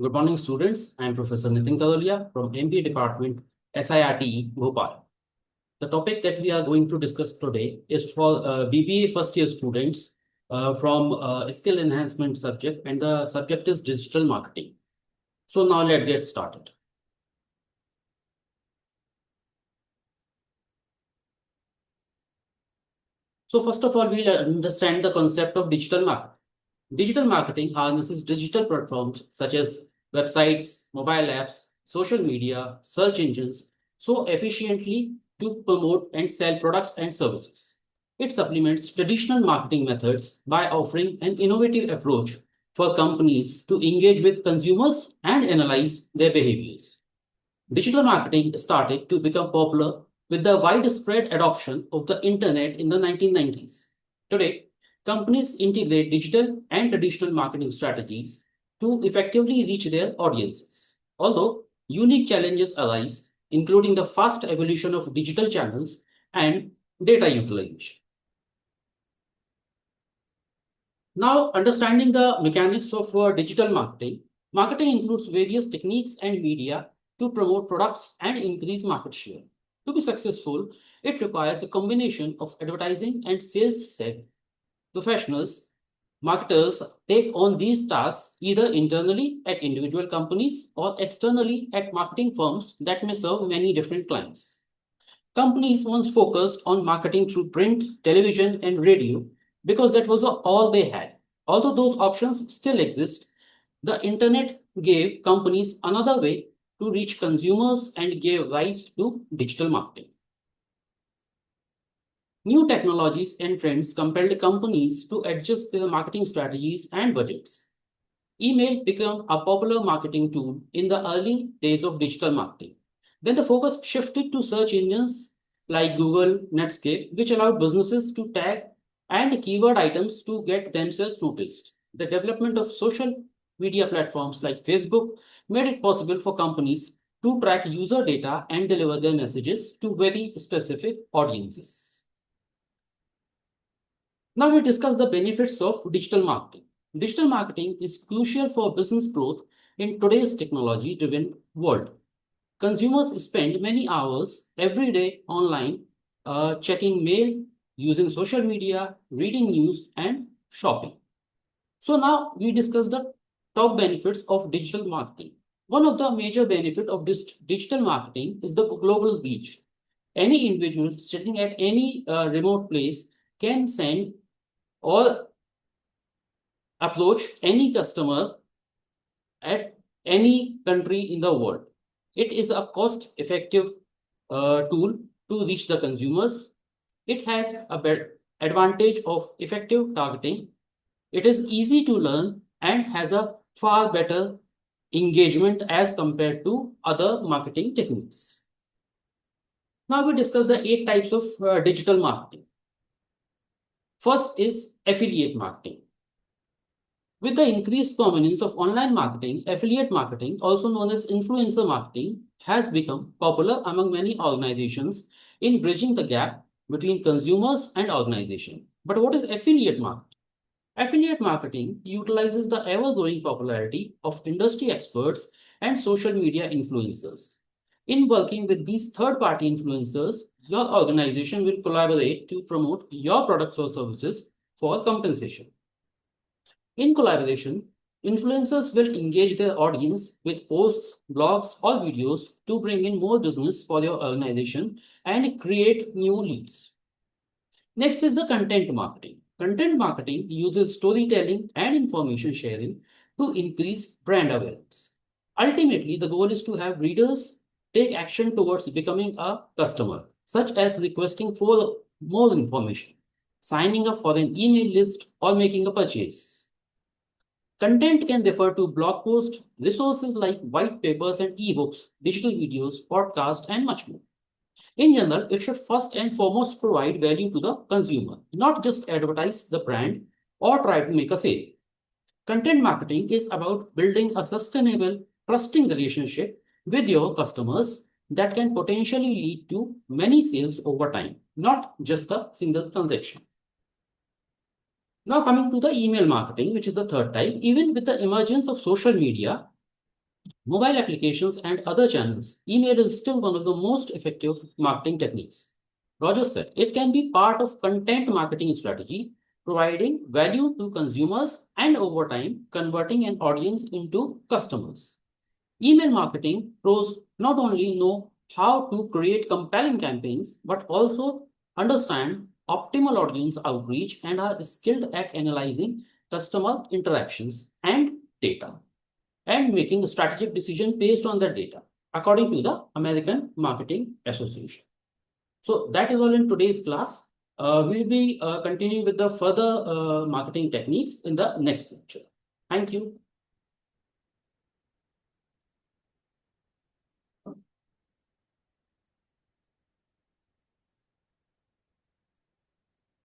Good morning, students. I am Professor Nitin Kadolia from MBA Department, SIRTE, Bhopal. The topic that we are going to discuss today is for BBA first year students from skill enhancement subject, and the subject is digital marketing. So now let's get started. So first of all, we'll understand the concept of digital marketing. Digital marketing harnesses digital platforms such as websites, mobile apps, social media, search engines so efficiently to promote and sell products and services. It supplements traditional marketing methods by offering an innovative approach for companies to engage with consumers and analyze their behaviors. Digital marketing started to become popular with the widespread adoption of the internet in the 1990s. Today, companies integrate digital and traditional marketing strategies to effectively reach their audiences. Although unique challenges arise, including the fast evolution of digital channels and data utilization. Now, understanding the mechanics of digital marketing, marketing includes various techniques and media to promote products and increase market share. To be successful, it requires a combination of advertising and sales set. Professionals, marketers take on these tasks either internally at individual companies or externally at marketing firms that may serve many different clients. Companies once focused on marketing through print, television, and radio because that was all they had. Although those options still exist, the internet gave companies another way to reach consumers and gave rise to digital marketing. New technologies and trends compelled companies to adjust their marketing strategies and budgets. Email became a popular marketing tool in the early days of digital marketing. Then the focus shifted to search engines like Google, Netscape, which allowed businesses to tag and keyword items to get themselves noticed. The development of social media platforms like Facebook made it possible for companies to track user data and deliver their messages to very specific audiences. Now we discuss the benefits of digital marketing. Digital marketing is crucial for business growth in today's technology-driven world. Consumers spend many hours every day online checking mail, using social media, reading news, and shopping. So now we discuss the top benefits of digital marketing. One of the major benefits of this digital marketing is the global reach. Any individual sitting at any remote place can send or approach any customer at any country in the world. It is a cost-effective tool to reach the consumers. It has a advantage of effective targeting. It is easy to learn and has a far better engagement as compared to other marketing techniques. Now we discuss the 8 types of digital marketing. First is affiliate marketing. With the increased prominence of online marketing, affiliate marketing, also known as influencer marketing, has become popular among many organizations in bridging the gap between consumers and organization. But what is affiliate marketing? Affiliate marketing utilizes the ever-growing popularity of industry experts and social media influencers. In working with these third-party influencers, your organization will collaborate to promote your products or services for compensation. In collaboration, influencers will engage their audience with posts, blogs, or videos to bring in more business for your organization and create new leads. Next is the content marketing. Content marketing uses storytelling and information sharing to increase brand awareness. Ultimately, the goal is to have readers take action towards becoming a customer, such as requesting for more information, signing up for an email list, or making a purchase. Content can refer to blog posts, resources like white papers and ebooks, digital videos, podcasts, and much more. In general, it should first and foremost provide value to the consumer, not just advertise the brand or try to make a sale. Content marketing is about building a sustainable, trusting relationship with your customers that can potentially lead to many sales over time, not just a single transaction. Now coming to the email marketing, which is the third type. Even with the emergence of social media, mobile applications and other channels, email is still one of the most effective marketing techniques. Roger said it can be part of content marketing strategy, providing value to consumers and over time converting an audience into customers. Email marketing pros not only know how to create compelling campaigns, but also understand optimal audience outreach and are skilled at analyzing customer interactions and data and making a strategic decision based on that data, according to the American Marketing Association. So that is all in today's class. We'll be continuing with the further marketing techniques in the next lecture. Thank you.